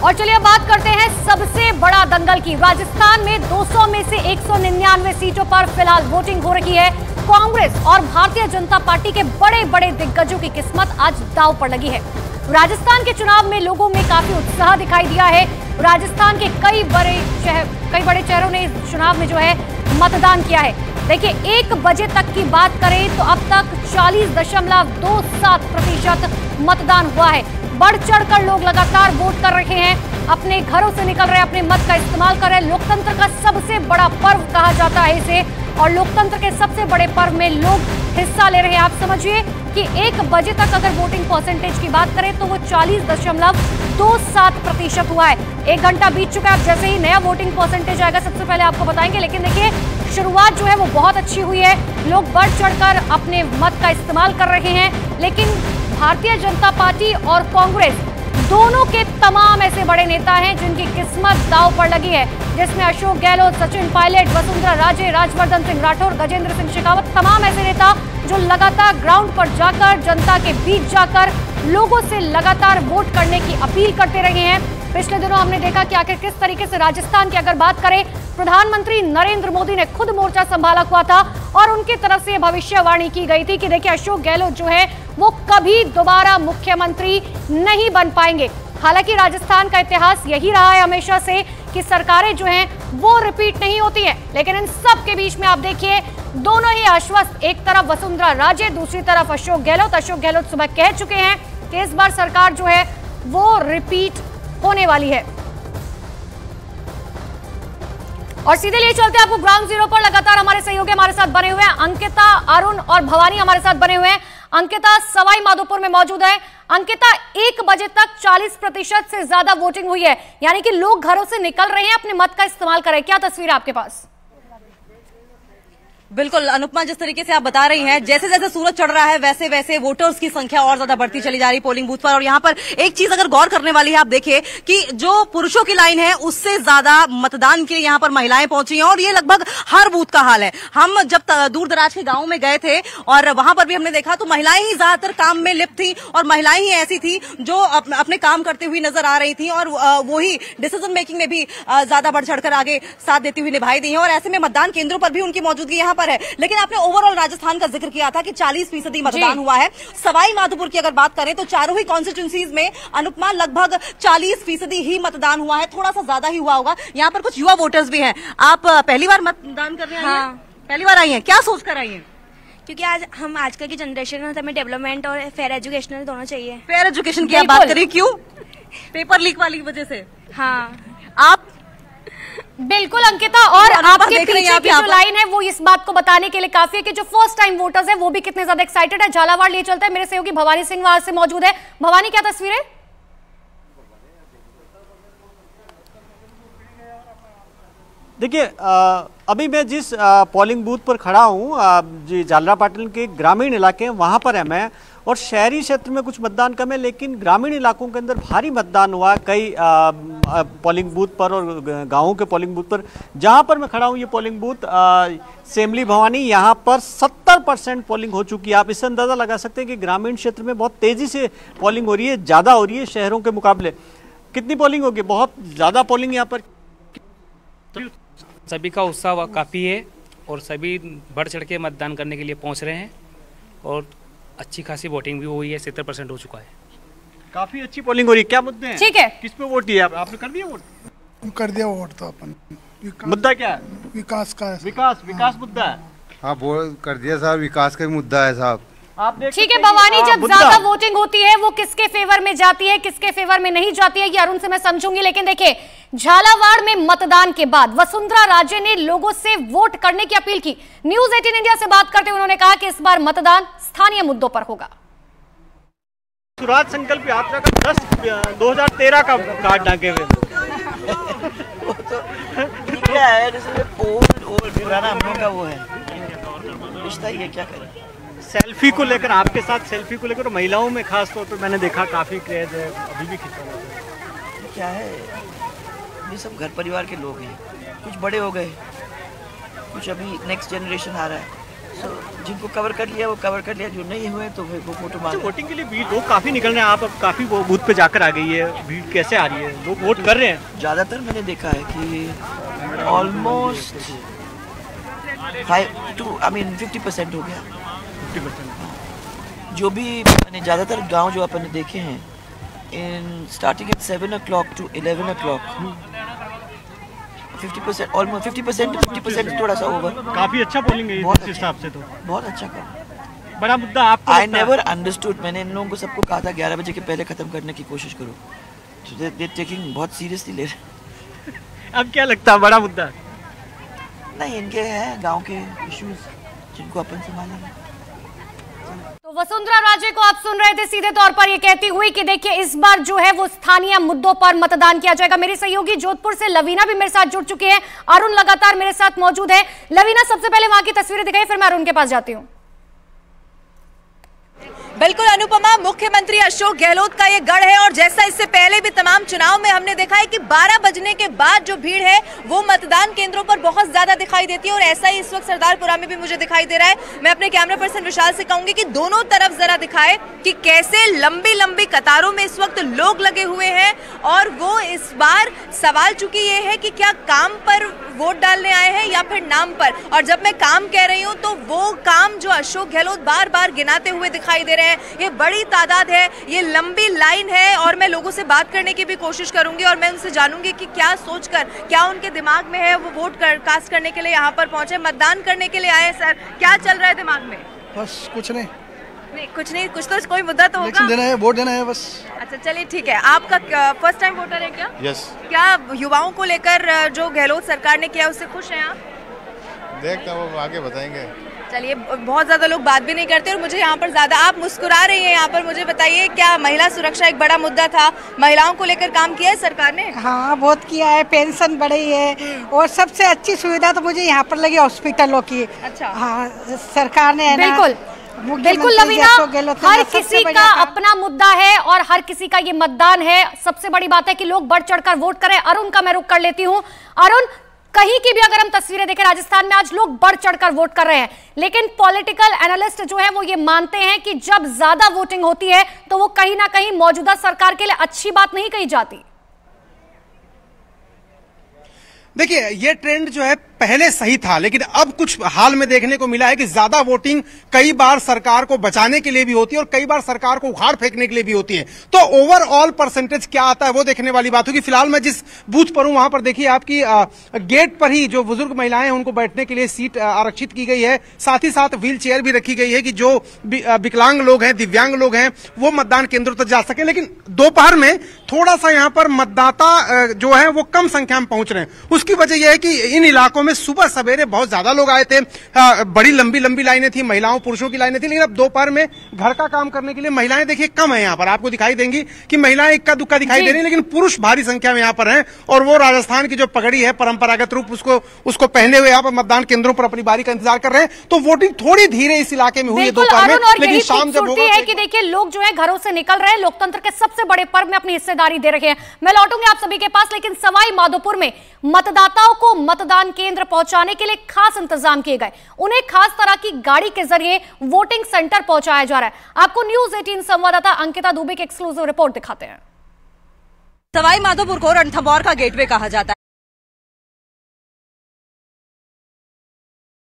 और चलिए बात करते हैं सबसे बड़ा दंगल की। राजस्थान में 200 में से 199 सीटों पर फिलहाल वोटिंग हो रही है। कांग्रेस और भारतीय जनता पार्टी के बड़े बड़े दिग्गजों की किस्मत आज दांव पर लगी है। राजस्थान के चुनाव में लोगों में काफी उत्साह दिखाई दिया है। राजस्थान के कई बड़े चेहरों ने इस चुनाव में जो है मतदान किया है। देखिए 1 बजे तक की बात करें तो अब तक 40.27% मतदान हुआ है। बढ़ चढ़कर लोग लगातार वोट कर रहे हैं, अपने घरों से निकल रहे हैं, अपने मत का इस्तेमाल कर रहे हैं। लोकतंत्र का सबसे बड़ा पर्व कहा जाता है इसे, और लोकतंत्र के सबसे बड़े पर्व में लोग हिस्सा ले रहे हैं। आप समझिए कि 1 बजे तक अगर वोटिंग परसेंटेज की बात करें तो वो 40.27% हुआ है। 1 घंटा बीत चुका है। अब जैसे ही नया वोटिंग परसेंटेज आएगा सबसे पहले आपको बताएंगे, लेकिन देखिए शुरुआत जो है वो बहुत अच्छी हुई है। लोग बढ़ चढ़कर अपने मत का इस्तेमाल कर रहे हैं, लेकिन भारतीय जनता पार्टी और कांग्रेस दोनों के तमाम ऐसे बड़े नेता हैं जिनकी किस्मत दांव पर लगी है, जिसमें अशोक गहलोत, सचिन पायलट, वसुंधरा राजे, राज्यवर्धन सिंह राठौर, गजेंद्र सिंह शेखावत, तमाम ऐसे नेता जो लगातार ग्राउंड पर जाकर, जनता के बीच जाकर लोगों से लगातार वोट करने की अपील करते रहे हैं। पिछले दिनों हमने देखा कि आखिर किस तरीके से राजस्थान की अगर बात करें, प्रधानमंत्री नरेंद्र मोदी ने खुद मोर्चा संभाला हुआ था और उनकी तरफ से भविष्यवाणी की गई थी कि देखिए अशोक गहलोत जो है वो कभी दोबारा मुख्यमंत्री नहीं बन पाएंगे। हालांकि राजस्थान का इतिहास यही रहा है हमेशा से कि सरकारें जो हैं वो रिपीट नहीं होती हैं, लेकिन इन सब के बीच में आप देखिए दोनों ही आश्वस्त, एक तरफ वसुंधरा राजे, दूसरी तरफ अशोक गहलोत सुबह कह चुके हैं कि इस बार सरकार जो है वो रिपीट होने वाली है। और सीधे लिए चलते हैं आपको ग्राउंड जीरो पर। लगातार हमारे सहयोगी हमारे साथ बने हुए हैं, अंकिता, अरुण और भवानी हमारे साथ बने हुए हैं। अंकिता सवाई माधोपुर में मौजूद है। अंकिता 1 बजे तक 40% से ज्यादा वोटिंग हुई है, यानी कि लोग घरों से निकल रहे हैं, अपने मत का इस्तेमाल कर रहे हैं। क्या तस्वीर है आपके पास? बिल्कुल अनुपमा, जिस तरीके से आप बता रही हैं, जैसे जैसे सूरज चढ़ रहा है वैसे वैसे वोटर्स की संख्या और ज्यादा बढ़ती चली जा रही पोलिंग बूथ पर। और यहाँ पर एक चीज अगर गौर करने वाली है, आप देखिए कि जो पुरुषों की लाइन है उससे ज्यादा मतदान के लिए यहाँ पर महिलाएं पहुंची हैं, और ये लगभग हर बूथ का हाल है। हम जब दूर दराज के गाँव में गए थे और वहां पर भी हमने देखा तो महिलाएं ही ज्यादातर काम में लिप्त थी, और महिलाएं ही ऐसी थी जो अपने काम करते हुए नजर आ रही थी, और वो ही डिसीजन मेकिंग में भी ज्यादा बढ़ चढ़कर आगे साथ देती हुई निभाई दी है। और ऐसे में मतदान केंद्रों पर भी उनकी मौजूदगी यहाँ पर है। लेकिन आपने ओवरऑल राजस्थान का जिक्र किया था कि 40% मतदान हुआ है। सवाई माधोपुर की अगर बात करें तो चारों ही कॉन्स्टिट्यूंसीज में अनुपमा लगभग 40% ही मतदान हुआ है, थोड़ा सा ज्यादा ही हुआ होगा। यहाँ पर कुछ युवा वोटर्स भी हैं। आप पहली बार मतदान करने आई हैं? पहली बार आई हैं, क्या सोच कर आई हैं? क्योंकि आज हम आजकल की जनरेशन में हमें डेवलपमेंट और फेयर एजुकेशन दोनों चाहिए। फेयर एजुकेशन की आप बात करें, क्यों? पेपर लीक वाली वजह से? हाँ। आप बिल्कुल अंकिता, और आपके पीछे की जो लाइन है वो इस बात को बताने के लिए काफी है कि जो फर्स्ट टाइम वोटर्स हैं वो भी कितने ज्यादा एक्साइटेड है। झालावाड़ लिए चलते हैं, मेरे सहयोगी भवानी सिंह वहां से मौजूद है। भवानी, क्या तस्वीर है? देखिए अभी मैं जिस पोलिंग बूथ पर खड़ा हूँ, जी झालरापाटन के ग्रामीण इलाके हैं वहाँ पर है मैं, और शहरी क्षेत्र में कुछ मतदान कम है, लेकिन ग्रामीण इलाकों के अंदर भारी मतदान हुआ कई पोलिंग बूथ पर और गाँवों के पोलिंग बूथ पर। जहाँ पर मैं खड़ा हूँ ये पोलिंग बूथ सेमली भवानी, यहाँ पर 70% पोलिंग हो चुकी है। आप इससे अंदाज़ा लगा सकते हैं कि ग्रामीण क्षेत्र में बहुत तेज़ी से पोलिंग हो रही है, ज़्यादा हो रही है शहरों के मुकाबले। कितनी पोलिंग होगी? बहुत ज़्यादा पोलिंग यहाँ पर। सभी का उत्साह काफ़ी है और सभी बढ़ चढ़ के मतदान करने के लिए पहुंच रहे हैं, और अच्छी खासी वोटिंग भी हुई है, 70% हो चुका है। काफी अच्छी पोलिंग हो रही है। क्या मुद्दे हैं? ठीक है, किस पे वोट दिया आपने? कर दिया वोट? कर दिया वोट तो अपन। मुद्दा क्या है? विकास का है। विकास मुद्दा है। हाँ वो कर दिया साहब, विकास का मुद्दा है साहब। ठीक है भवानी, जब ज्यादा वोटिंग होती है वो किसके फेवर में जाती है, किसके फेवर में नहीं जाती है, ये अरुण से मैं समझूंगी। लेकिन देखिए झालावाड़ में मतदान के बाद वसुंधरा राजे ने लोगों से वोट करने की अपील की। न्यूज 18 इंडिया से बात करते हुए उन्होंने कहा कि इस बार मतदान स्थानीय मुद्दों पर होगा। स्वराज संकल्प यात्रा का 2013 का कार्ड डाके हुए क्या है, पुराना हम लोग का वो है रिश्ता, ये क्या करें। सेल्फी को लेकर, आपके साथ सेल्फी को लेकर महिलाओं में खास तौर पर मैंने देखा काफी क्रेज है, अभी भी खिंचवाना। क्या है, ये सब घर परिवार के लोग हैं, कुछ बड़े हो गए, कुछ अभी नेक्स्ट जनरेशन आ रहा है, जिनको कवर कर लिया वो कवर कर लिया, जो नहीं हुए तो वो फोटो मार। वोटिंग के लिए भीड़ लोग काफी निकल रहे हैं, आप अब काफी वो बूथ पे जाकर आ गई है, भीड़ कैसे आ रही है, लोग वोट कर रहे हैं? ज़्यादातर मैंने देखा है कि ऑलमोस्ट 50% हो गया। 50% जो भी मैंने ज़्यादातर गांव जो अपन ने देखे हैं, in starting at 7 o'clock to 11 o'clock 50%, almost 50% थोड़ा सा ओवर। काफी अच्छा पोलिंग है इस हिसाब से, तो बहुत अच्छा कर। बड़ा मुद्दा आपको आई नेवर अंडरस्टूड, मैंने इन लोगों को सबको कहा था 11 बजे के पहले खत्म करने की कोशिश करो, तो दे टेकिंग बहुत सीरियसली ले रहे। अब क्या लगता है बड़ा मुद्दा? नहीं, इनके हैं गांव के इश्यूज जिनको अपन संभालेंगे। तो वसुंधरा राजे को आप सुन रहे थे सीधे तौर पर ये कहती हुई कि देखिए इस बार जो है वो स्थानीय मुद्दों पर मतदान किया जाएगा। मेरी सहयोगी जोधपुर से लवीना भी मेरे साथ जुड़ चुकी है, अरुण लगातार मेरे साथ मौजूद है। लवीना, सबसे पहले वहां की तस्वीरें दिखाई, फिर मैं अरुण के पास जाती हूँ। बिल्कुल अनुपमा, मुख्यमंत्री अशोक गहलोत का ये गढ़ है और जैसा इससे पहले भी तमाम चुनाव में हमने देखा है कि 12 बजने के बाद जो भीड़ है वो मतदान केंद्रों पर बहुत ज्यादा दिखाई देती है और ऐसा ही इस वक्त सरदारपुरा में भी मुझे दिखाई दे रहा है। मैं अपने कैमरा पर्सन विशाल से कहूंगी कि दोनों तरफ जरा दिखाए कि कैसे लंबी लंबी कतारों में इस वक्त लोग लगे हुए हैं और वो इस बार सवाल चूंकि ये है कि क्या काम पर वोट डालने आए हैं या फिर नाम पर। और जब मैं काम कह रही हूँ तो वो काम जो अशोक गहलोत बार बार गिनाते हुए दिखाई दे रहे हैं। ये बड़ी तादाद है, ये लंबी लाइन है और मैं लोगों से बात करने की भी कोशिश करूंगी और मैं उनसे जानूंगी कि क्या सोचकर, क्या उनके दिमाग में है, वो वोट कास्ट करने के लिए यहाँ पर पहुंचे, मतदान करने के लिए आए। सर, क्या चल रहा है दिमाग में? बस कुछ नहीं, कुछ नहीं, कुछ तो कोई मुद्दा तो होगा। देना है, वोट देना है बस। अच्छा चलिए ठीक है। आपका फर्स्ट टाइम वोटर है क्या? यस। क्या युवाओं को लेकर जो गहलोत सरकार ने किया उससे खुश हैं आप? देखता वो आगे बताएंगे। चलिए, बहुत ज्यादा लोग बात भी नहीं करते और मुझे यहाँ पर ज्यादा, आप मुस्कुरा रही हैं यहाँ पर, मुझे बताइए क्या महिला सुरक्षा एक बड़ा मुद्दा था, महिलाओं को लेकर काम किया है सरकार ने? हाँ, बहुत किया है, पेंशन बढ़ी है और सबसे अच्छी सुविधा तो मुझे यहाँ पर लगी हॉस्पिटलों की। अच्छा। हाँ, सरकार ने बिल्कुल बिल्कुल लवीना, हर किसी का अपना मुद्दा है और हर किसी का ये मतदान है। सबसे बड़ी बात है कि लोग बढ़ चढ़कर वोट करें। अरुण का मैं रुख कर लेती हूँ। अरुण, कहीं की भी अगर हम तस्वीरें देखें, राजस्थान में आज लोग बढ़ चढ़कर वोट कर रहे हैं, लेकिन पॉलिटिकल एनालिस्ट जो है वो ये मानते हैं कि जब ज्यादा वोटिंग होती है तो वो कहीं ना कहीं मौजूदा सरकार के लिए अच्छी बात नहीं कही जाती। देखिए, ये ट्रेंड जो है पहले सही था, लेकिन अब कुछ हाल में देखने को मिला है कि ज्यादा वोटिंग कई बार सरकार को बचाने के लिए भी होती है और कई बार सरकार को उखाड़ फेंकने के लिए भी होती है। तो ओवरऑल परसेंटेज क्या आता है वो देखने वाली बात होगी। फिलहाल मैं जिस बूथ पर हूं वहां पर देखिए आपकी गेट पर ही जो बुजुर्ग महिलाएं हैं उनको बैठने के लिए सीट आरक्षित की गई है। साथ ही साथ व्हील चेयर भी रखी गई है कि जो विकलांग लोग हैं, दिव्यांग लोग हैं, वो मतदान केंद्रों तक जा सके। लेकिन दोपहर में थोड़ा सा यहाँ पर मतदाता जो है वो कम संख्या में पहुंच रहे हैं। उसकी वजह यह है कि इन इलाकों में सुबह सवेरे बहुत ज्यादा लोग आए थे, बड़ी लंबी लंबी लाइनें थी, महिलाओं पुरुषों की लाइनें थी। लेकिन अब दोपहर में घर का काम करने के लिए महिलाएं देखिए कम है। यहाँ पर आपको दिखाई देंगी कि महिलाएं इक्का दुक्का दिखाई दे रही है, लेकिन पुरुष भारी संख्या में यहाँ पर हैं और वो राजस्थान की जो पगड़ी है परंपरागत रूप उसको पहने हुए यहाँ पर मतदान केंद्रों पर अपनी बारी का इंतजार कर रहे हैं। तो वोटिंग थोड़ी धीरे इस इलाके में हुई है दोपहर में, लेकिन शाम जब होगा है कि देखिए लोग जो है घरों से निकल रहे हैं, लोकतंत्र के सबसे बड़े पर्व में अपनी हिस्सेदारी दे रहे हैं। मैं लौटूंगी आप सभी के पास, लेकिन सवाई माधोपुर में मतदाताओं को मतदान केंद्र पहुंचाने के लिए खास इंतजाम किए गए। उन्हें खास तरह की गाड़ी के जरिए वोटिंग सेंटर पहुंचाया जा रहा है। आपको न्यूज़ 18 संवाददाता अंकिता दुबे की एक्सक्लूसिव रिपोर्ट दिखाते हैं। सवाई माधोपुर को रणथंभौर का गेटवे कहा जाता है।